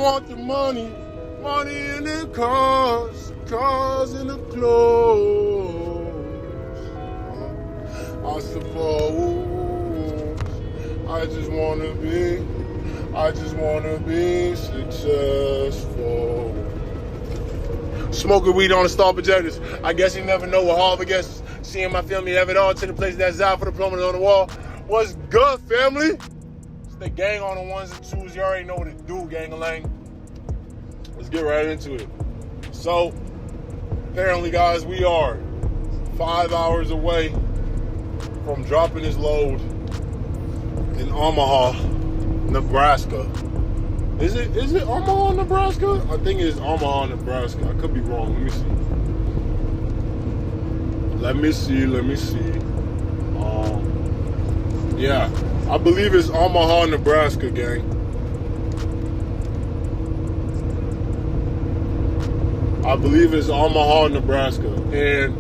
want the money in the cars in the clothes. I suppose I just wanna be successful. Smoking weed on the star projectors. I guess you never know what Harvard gets. Seeing my family have it all to the place that's out for the plumbers on the wall. What's good, family? It's the gang on the ones and twos. You already know what it do, gang-a-lang. Let's get right into it. So, apparently, guys, we are 5 hours away from dropping this load in Omaha, Nebraska. Is it Omaha, Nebraska? I think it's Omaha, Nebraska. I could be wrong. Let me see. Yeah, I believe it's Omaha, Nebraska, gang. I believe it's Omaha, Nebraska. And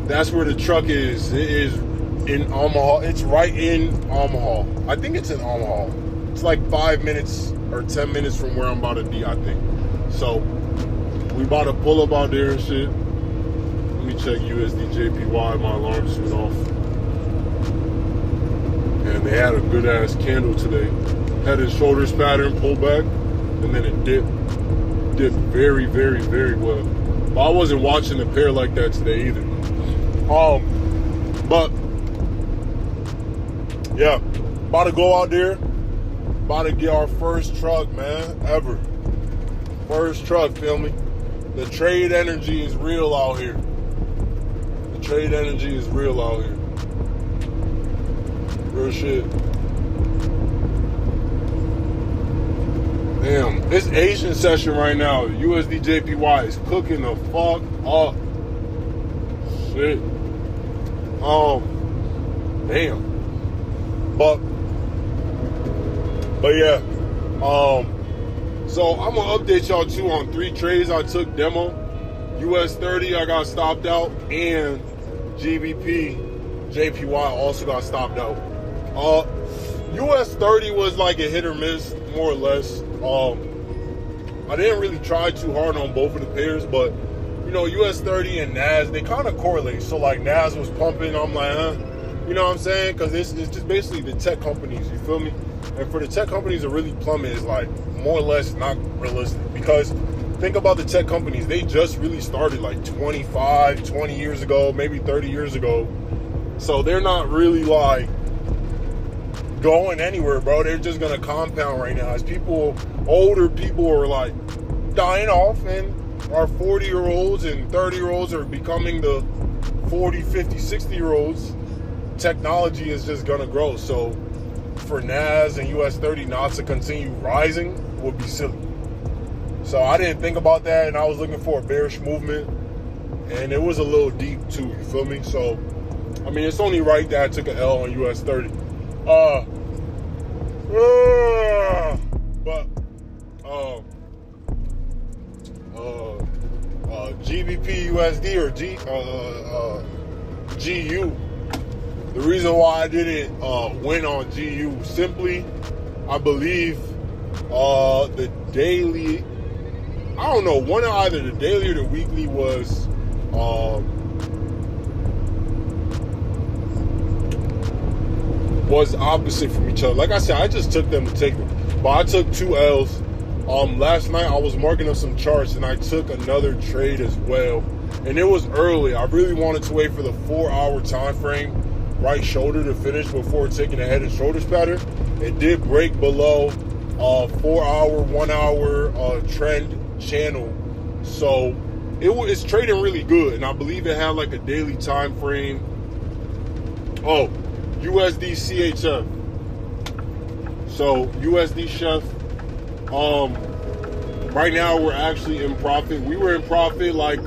that's where the truck is. It is in Omaha. It's right in Omaha. I think it's in Omaha. It's like 5 minutes or 10 minutes from where I'm about to be, I think. So, we about to pull up out there and shit. Let me check USDJPY. My alarm just went off. And they had a good-ass candle today. Head and shoulders pattern, pull back, and then it dipped. Dipped very, very, very well. But I wasn't watching the pair like that today either. But, yeah. About to go out there. About to get our first truck, man, ever. First truck, feel me? The trade energy is real out here. Real shit. Damn, it's Asian session right now. USDJPY is cooking the fuck up. Shit. Damn. But yeah, so I'm gonna update y'all too on 3 trades I took demo. US 30 I got stopped out, and GBP JPY also got stopped out. US 30 was like a hit or miss, more or less. I didn't really try too hard on both of the pairs, but you know, US 30 and NAS, they kind of correlate. So like NAS was pumping, I'm like, you know what I'm saying? Because it's just basically the tech companies, you feel me? And for the tech companies to really plummet is like more or less not realistic. Because think about the tech companies, they just really started like 20 years ago, maybe 30 years ago. So they're not really like going anywhere, bro. They're just gonna compound right now as older people are like dying off, and our 40-year-olds and 30-year-olds are becoming the 40, 50, 60-year-olds. Technology is just gonna grow. So for NAS and US 30 not to continue rising would be silly. So I didn't think about that, and I was looking for a bearish movement, and it was a little deep too, you feel me? So I mean, it's only right that I took an L on US 30. GBP USD or GU. The reason why I didn't win on GU, simply, I believe the daily, I don't know, one of either the daily or the weekly was opposite from each other. Like I said, I just took them to take them. But I took 2 L's. Last night I was marking up some charts, and I took another trade as well. And it was early. I really wanted to wait for the 4-hour time frame, right shoulder to finish before taking a head and shoulders pattern. It did break below 4-hour, 1-hour trend channel. So it's trading really good. And I believe it had like a daily time frame. Oh, USD CHF. So USD chef. Right now we're actually in profit. We were in profit like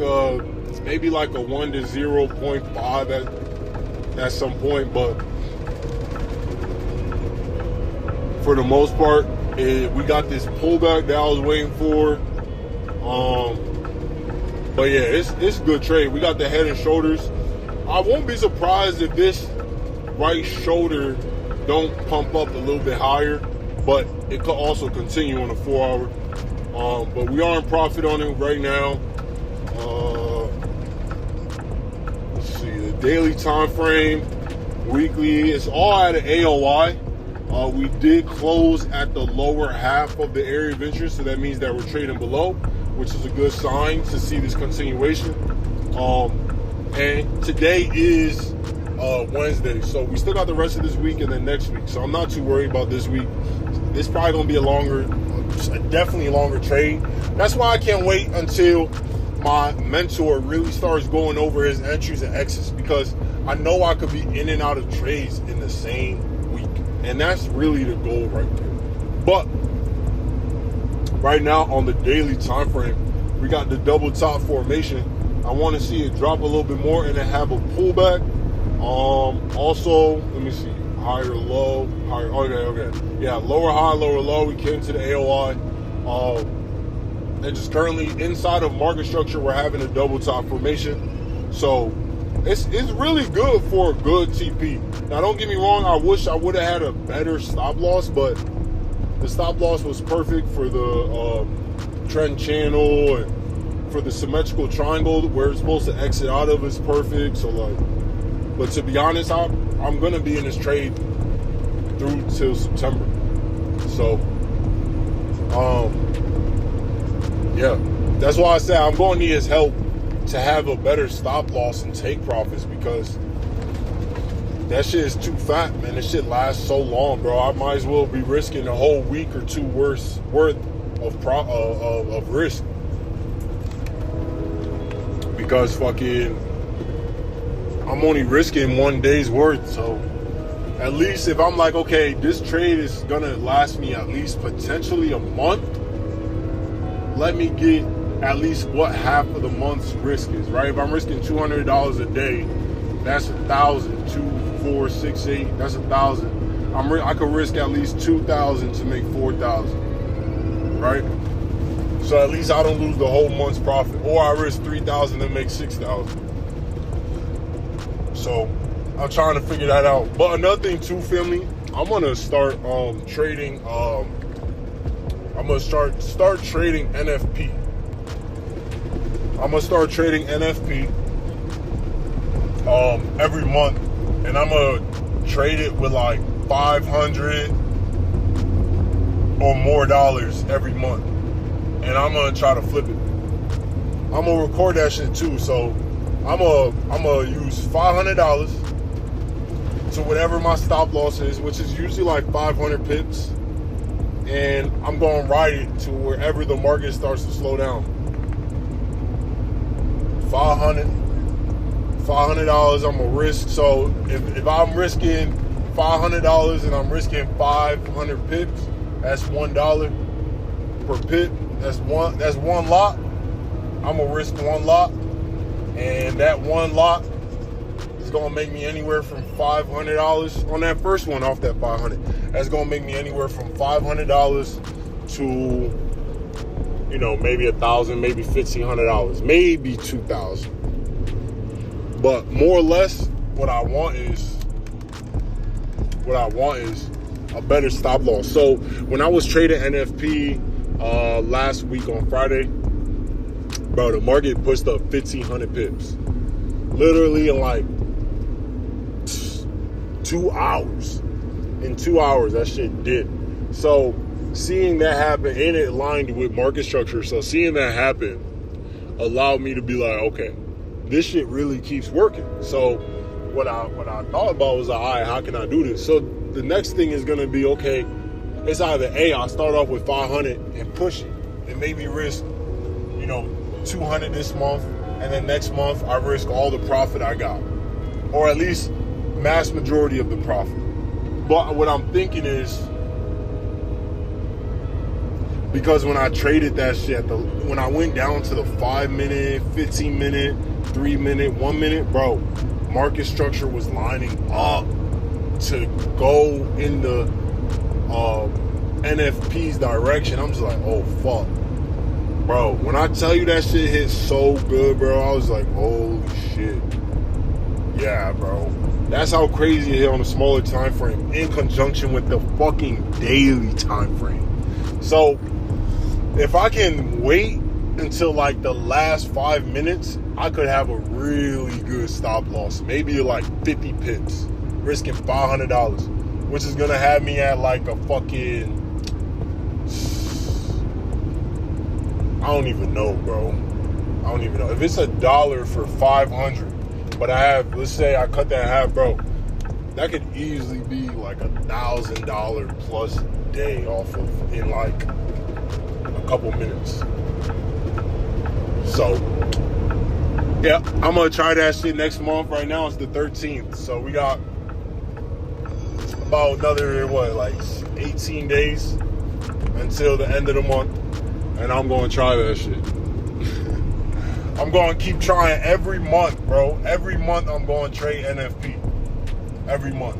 maybe like a 1 to 0.5 at some point, but for the most part, we got this pullback that I was waiting for. But yeah, it's a good trade. We got the head and shoulders. I won't be surprised if this right shoulder don't pump up a little bit higher. but it could also continue on a 4 hour. But we are in profit on it right now. Let's see, the daily time frame, weekly, it's all at an AOI. We did close at the lower half of the area of interest, so that means that we're trading below, which is a good sign to see this continuation. And today is Wednesday, so we still got the rest of this week and then next week. So I'm not too worried about this week. This is probably gonna be definitely a longer trade. That's why I can't wait until my mentor really starts going over his entries and exits, because I know I could be in and out of trades in the same week, and that's really the goal right there. But right now on the daily time frame, we got the double top formation. I want to see it drop a little bit more and then have a pullback. Also, let me see, higher, low, higher. Okay. Yeah, lower high, lower low. We came to the AOI. And just currently inside of market structure, we're having a double top formation. So it's really good for a good TP. Now, don't get me wrong. I wish I would have had a better stop loss, but the stop loss was perfect for the trend channel, and for the symmetrical triangle where it's supposed to exit out of is perfect. So but to be honest, I'm gonna be in this trade through till September. So, yeah, that's why I say I'm going to need his help to have a better stop loss and take profits, because that shit is too fat, man. This shit lasts so long, bro. I might as well be risking a whole week or two worth of risk, because fucking I'm only risking 1 day's worth. So at least if I'm like, okay, this trade is gonna last me at least potentially a month, let me get at least what half of the month's risk is, right? If I'm risking $200 a day, that's 1,000. 2, 4, 6, 8. That's 1,000. I could risk at least 2,000 to make 4,000, right? So at least I don't lose the whole month's profit, or I risk 3,000 to make 6,000. So I'm trying to figure that out. But another thing too, family, I'm gonna start trading. I'm gonna start trading NFP. I'm gonna start trading NFP every month, and I'm gonna trade it with like $500 or more dollars every month, and I'm gonna try to flip it. I'm gonna record that shit too. So I'm gonna use $500 to whatever my stop loss is, which is usually like 500 pips. And I'm going to ride it to wherever the market starts to slow down. $500 I'm going to risk. So if I'm risking $500 and I'm risking 500 pips, that's $1 per pip. That's one lot. I'm going to risk one lot. And that one lot is going to make me anywhere from $500 on that first one off that 500. That's going to make me anywhere from $500 to, maybe $1,000, maybe $1,500, maybe $2,000. But more or less, what I want is a better stop loss. So when I was trading NFP last week on Friday, bro, the market pushed up 1,500 pips. Literally in like 2 hours. In 2 hours, that shit did. So seeing that happen, and it aligned with market structure. So seeing that happen allowed me to be like, okay, this shit really keeps working. So what I thought about was, all right, how can I do this? So the next thing is gonna be, okay, it's either A, I start off with 500 and push it, and maybe risk, 200 this month, and then next month I risk all the profit I got, or at least mass majority of the profit. But what I'm thinking is, because when I traded that shit, when I went down to the 5-minute, 15-minute, 3-minute, 1 minute, bro, market structure was lining up to go in the NFP's direction. I'm just like, oh fuck, bro. When I tell you that shit hit so good, bro, I was like, holy shit, yeah, bro. That's how crazy it is on a smaller time frame in conjunction with the fucking daily time frame. So if I can wait until like the last 5 minutes, I could have a really good stop loss. Maybe like 50 pips, risking $500, which is gonna have me at like a fucking, I don't even know, bro. I don't even know. If it's $1 for 500, but I have, let's say I cut that in half, bro, that could easily be like $1,000 plus day off of in like a couple minutes. So yeah, I'm gonna try that shit next month. Right now it's the 13th, so we got about another like 18 days until the end of the month, and I'm gonna try that shit. I'm gonna keep trying every month, bro. Every month I'm gonna trade NFP. Every month.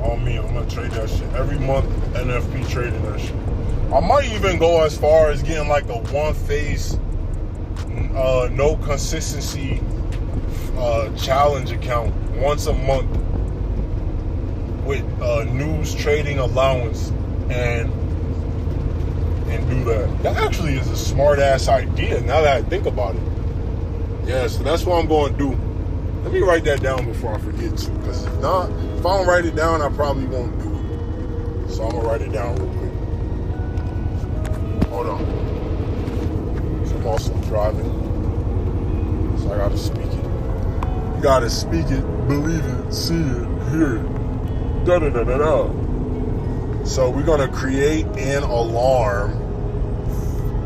On me, I'm gonna trade that shit. Every month, NFP trading that shit. I might even go as far as getting like a one phase, no consistency challenge account once a month with news trading allowance and do that. That actually is a smart ass idea now that I think about it. Yeah, so that's what I'm going to do. Let me write that down before I forget to, because if not, if I don't write it down, I probably won't do it. So I'm going to write it down real quick. Hold on. So I'm also driving, so I got to speak it. You got to speak it, believe it, see it, hear it. Da-da-da-da-da. So we're going to create an alarm.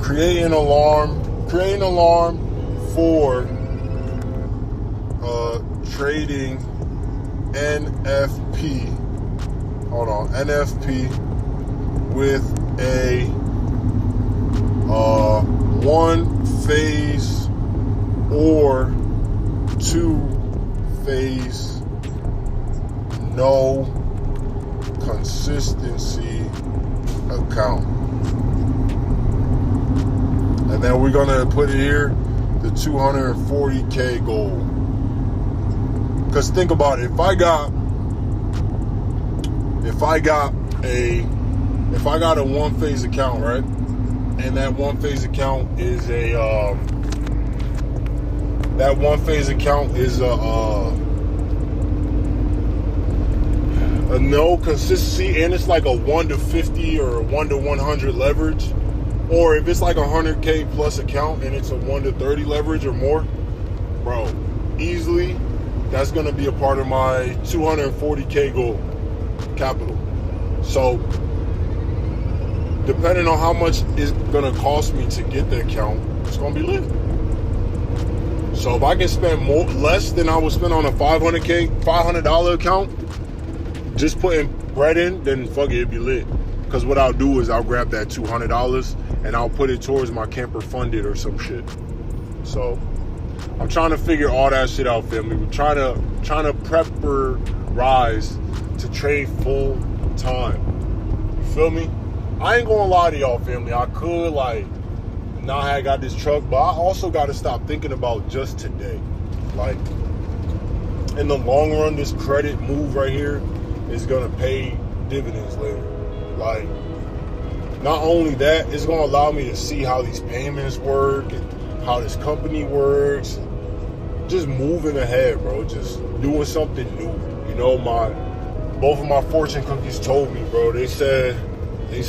Create an alarm for trading NFP. Hold on, NFP with a one phase or two phase no consistency account. And then we're gonna put it here, the 240K goal. Because think about it, if I got a one phase account, right? And that one phase account is a no consistency, and it's like a 1 to 50 or a 1 to 100 leverage, or if it's like a 100K plus account and it's a 1 to 30 leverage or more, bro, easily that's gonna be a part of my 240K goal capital. So depending on how much it's gonna cost me to get the account, it's gonna be lit. So if I can spend less than I would spend on a $500 account, just putting bread in, then fuck it, it'd be lit. Because what I'll do is I'll grab that $200 and I'll put it towards my camper funded or some shit. So I'm trying to figure all that shit out, family. We're trying to preparize to trade full time. You feel me? I ain't gonna lie to y'all, family. I could like not have got this truck, but I also got to stop thinking about just today. Like in the long run, this credit move right here is gonna pay dividends later. Like, not only that, it's gonna allow me to see how these payments work and how this company works. Just moving ahead, bro. Just doing something new. You know, both of my fortune cookies told me, bro. They said it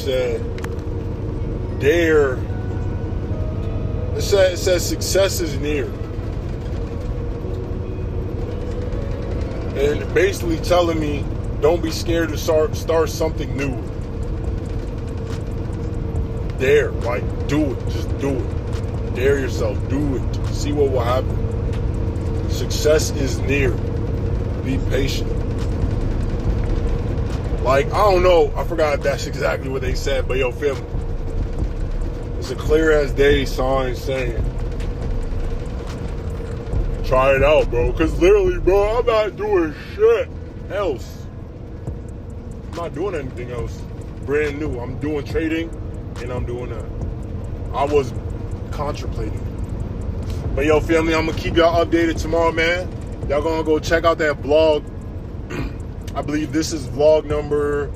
says success is near. And basically telling me, don't be scared to start something new. Dare, like, do it. Just do it. Dare yourself. Do it. See what will happen. Success is near. Be patient. Like, I don't know. I forgot if that's exactly what they said, but yo, family, it's a clear as day sign saying, try it out, bro. Because literally, bro, I'm not doing shit else. I'm not doing anything else. Brand new. I'm doing trading and I'm doing that. I was contemplating. But yo, family, I'm going to keep y'all updated tomorrow, man. Y'all gonna go check out that vlog. I believe this is vlog number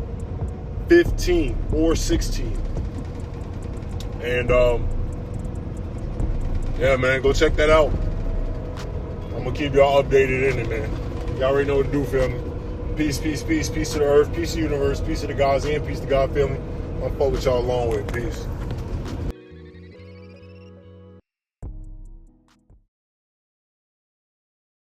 15 or 16. And yeah, man, go check that out. I'm gonna keep y'all updated in it, man. Y'all already know what to do, family. Peace, peace, peace, peace to the earth, peace to the universe, peace to the gods, and peace to God, family. I'm fuck with y'all along with. Peace.